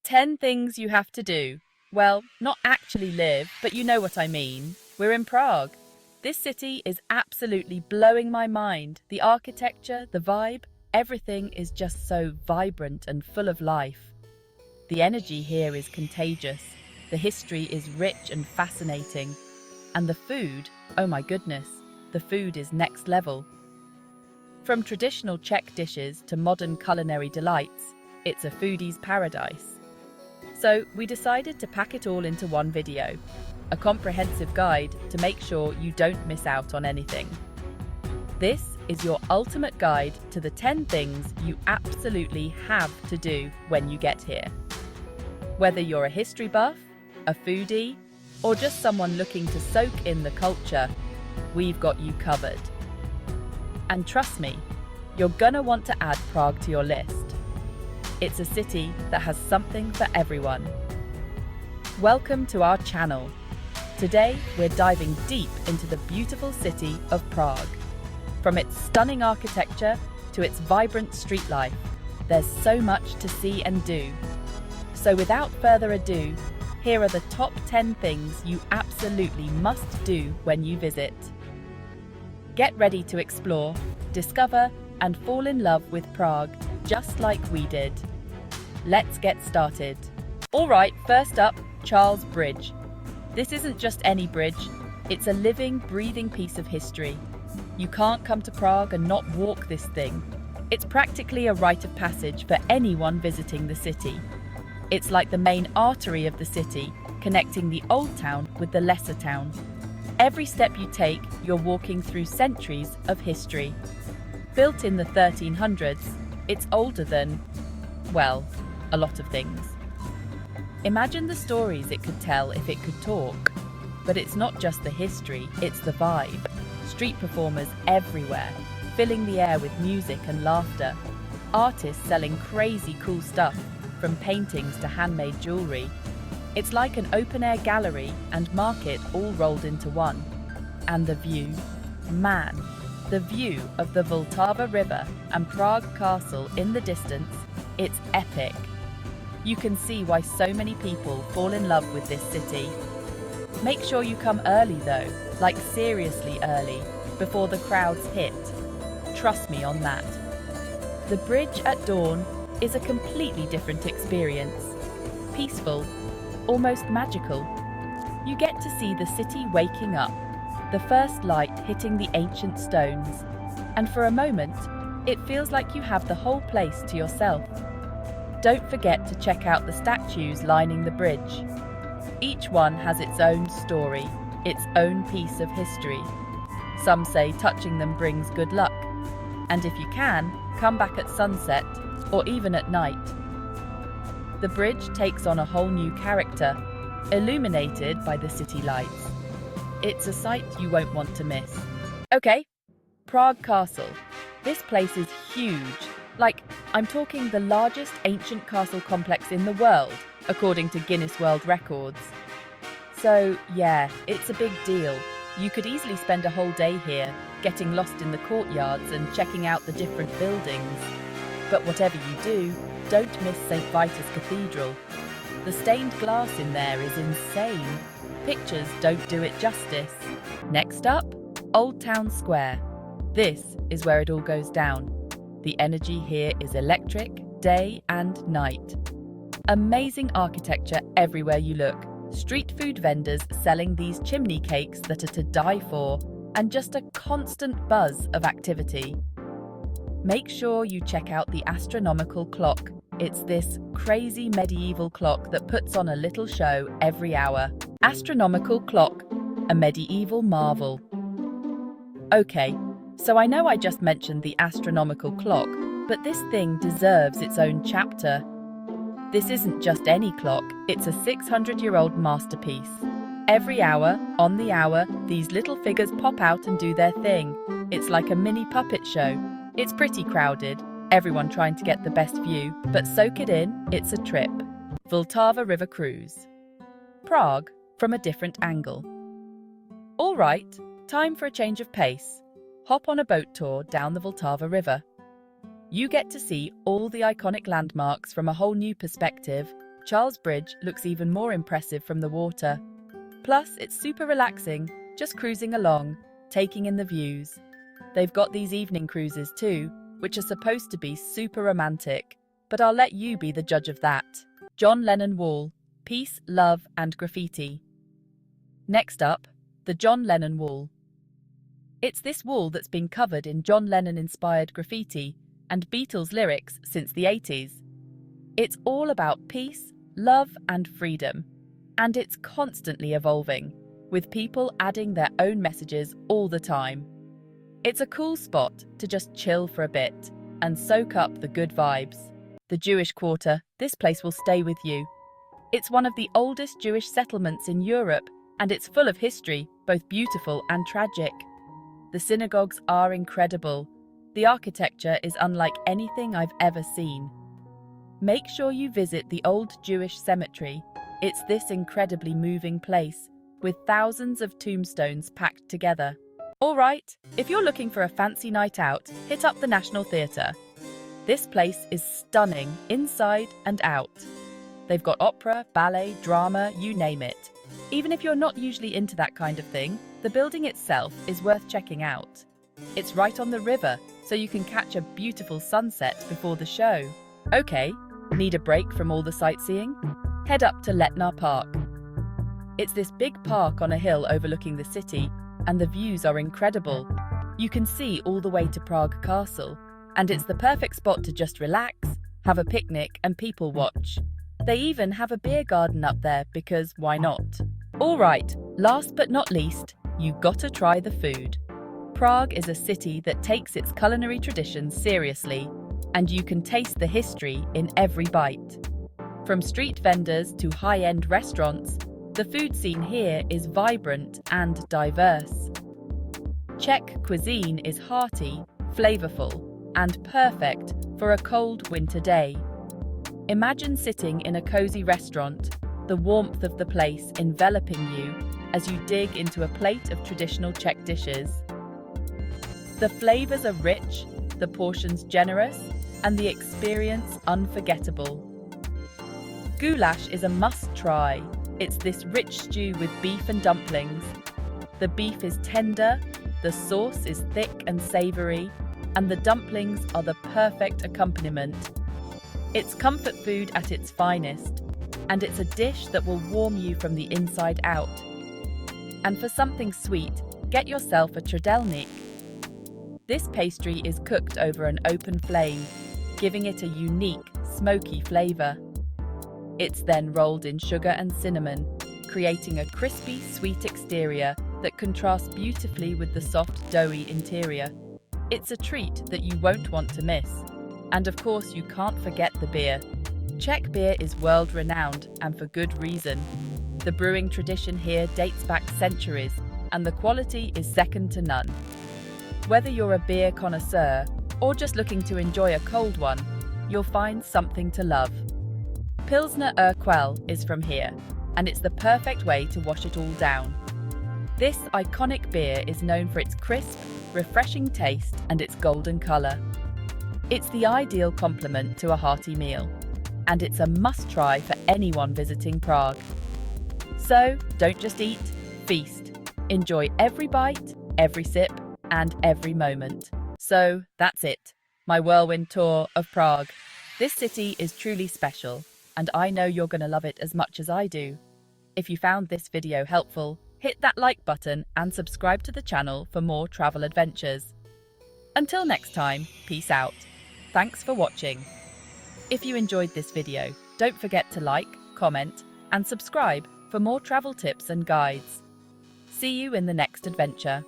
10 things you have to do. Well, not actually live, but you know what I mean. We're in Prague. This city is absolutely blowing my mind. The architecture, the vibe, everything is just so vibrant and full of life. The energy here is contagious. The history is rich and fascinating. And the food, oh my goodness, the food is next level. From traditional Czech dishes to modern culinary delights, it's a foodie's paradise. So we decided to pack it all into one video, a comprehensive guide to make sure you don't miss out on anything. This is your ultimate guide to the 10 things you absolutely have to do when you get here. Whether you're a history buff, a foodie, or just someone looking to soak in the culture, we've got you covered. And trust me, you're gonna want to add Prague to your list. It's a city that has something for everyone. Welcome to our channel. Today, we're diving deep into the beautiful city of Prague. From its stunning architecture to its vibrant street life, there's so much to see and do. So without further ado, here are the top 10 things you absolutely must do when you visit. Get ready to explore, discover, and fall in love with Prague, just like we did. Let's get started. All right, first up, Charles Bridge. This isn't just any bridge, it's a living, breathing piece of history. You can't come to Prague and not walk this thing. It's practically a rite of passage for anyone visiting the city. It's like the main artery of the city, connecting the old town with the lesser town. Every step you take, you're walking through centuries of history. Built in the 1300s, it's older than, well, a lot of things. Imagine the stories it could tell if it could talk. But it's not just the history, it's the vibe. Street performers everywhere, filling the air with music and laughter. Artists selling crazy cool stuff, from paintings to handmade jewelry. It's like an open-air gallery and market all rolled into one. And the view? Man, the view of the Vltava River and Prague Castle in the distance, it's epic. You can see why so many people fall in love with this city. Make sure you come early though, like seriously early, before the crowds hit. Trust me on that. The bridge at dawn is a completely different experience. Peaceful, almost magical. You get to see the city waking up, the first light hitting the ancient stones, and for a moment, it feels like you have the whole place to yourself. Don't forget to check out the statues lining the bridge. Each one has its own story, its own piece of history. Some say touching them brings good luck, and if you can, come back at sunset or even at night. The bridge takes on a whole new character, illuminated by the city lights. It's a sight you won't want to miss. Okay, Prague Castle. This place is huge. I'm talking the largest ancient castle complex in the world, according to Guinness World Records. So, yeah, it's a big deal. You could easily spend a whole day here, getting lost in the courtyards and checking out the different buildings. But whatever you do, don't miss St. Vitus Cathedral. The stained glass in there is insane. Pictures don't do it justice. Next up, Old Town Square. This is where it all goes down. The energy here is electric, day and night. Amazing architecture everywhere you look. Street food vendors selling these chimney cakes that are to die for, and just a constant buzz of activity. Make sure you check out the astronomical clock. It's this crazy medieval clock that puts on a little show every hour. Astronomical clock, a medieval marvel. Okay, so I know I just mentioned the astronomical clock, but this thing deserves its own chapter. This isn't just any clock, it's a 600-year-old masterpiece. Every hour, on the hour, these little figures pop out and do their thing. It's like a mini puppet show. It's pretty crowded, everyone trying to get the best view, but soak it in, it's a trip. Vltava River Cruise. Prague from a different angle. All right, time for a change of pace. Hop on a boat tour down the Vltava River. You get to see all the iconic landmarks from a whole new perspective, Charles Bridge looks even more impressive from the water. Plus, it's super relaxing, just cruising along, taking in the views. They've got these evening cruises too, which are supposed to be super romantic, but I'll let you be the judge of that. John Lennon Wall, Peace, Love and Graffiti. Next up, the John Lennon Wall. It's this wall that's been covered in John Lennon-inspired graffiti and Beatles lyrics since the 80s. It's all about peace, love and freedom, and it's constantly evolving, with people adding their own messages all the time. It's a cool spot to just chill for a bit and soak up the good vibes. The Jewish Quarter, this place will stay with you. It's one of the oldest Jewish settlements in Europe, and it's full of history, both beautiful and tragic. The synagogues are incredible. The architecture is unlike anything I've ever seen. Make sure you visit the old Jewish cemetery. It's this incredibly moving place, with thousands of tombstones packed together. All right, if you're looking for a fancy night out, hit up the National Theatre. This place is stunning inside and out. They've got opera, ballet, drama, you name it. Even if you're not usually into that kind of thing, the building itself is worth checking out. It's right on the river, so you can catch a beautiful sunset before the show. Okay, need a break from all the sightseeing? Head up to Letnar Park. It's this big park on a hill overlooking the city, and the views are incredible. You can see all the way to Prague Castle, and it's the perfect spot to just relax, have a picnic and people watch. They even have a beer garden up there because why not? All right, last but not least, you gotta try the food. Prague is a city that takes its culinary traditions seriously, and you can taste the history in every bite. From street vendors to high-end restaurants, the food scene here is vibrant and diverse. Czech cuisine is hearty, flavorful, and perfect for a cold winter day. Imagine sitting in a cozy restaurant, the warmth of the place enveloping you as you dig into a plate of traditional Czech dishes. The flavors are rich, the portions generous, and the experience unforgettable. Goulash is a must-try. It's this rich stew with beef and dumplings. The beef is tender, the sauce is thick and savory, and the dumplings are the perfect accompaniment. It's comfort food at its finest, and it's a dish that will warm you from the inside out. And for something sweet, get yourself a trdelník. This pastry is cooked over an open flame, giving it a unique, smoky flavour. It's then rolled in sugar and cinnamon, creating a crispy, sweet exterior that contrasts beautifully with the soft, doughy interior. It's a treat that you won't want to miss. And of course, you can't forget the beer. Czech beer is world-renowned, and for good reason. The brewing tradition here dates back centuries, and the quality is second to none. Whether you're a beer connoisseur or just looking to enjoy a cold one, you'll find something to love. Pilsner Urquell is from here, and it's the perfect way to wash it all down. This iconic beer is known for its crisp, refreshing taste and its golden colour. It's the ideal complement to a hearty meal, and it's a must-try for anyone visiting Prague. So, don't just eat, feast. Enjoy every bite, every sip, and every moment. So, that's it, my whirlwind tour of Prague. This city is truly special, and I know you're going to love it as much as I do. If you found this video helpful, hit that like button and subscribe to the channel for more travel adventures. Until next time, peace out. Thanks for watching. If you enjoyed this video, don't forget to like, comment, and subscribe for more travel tips and guides. See you in the next adventure.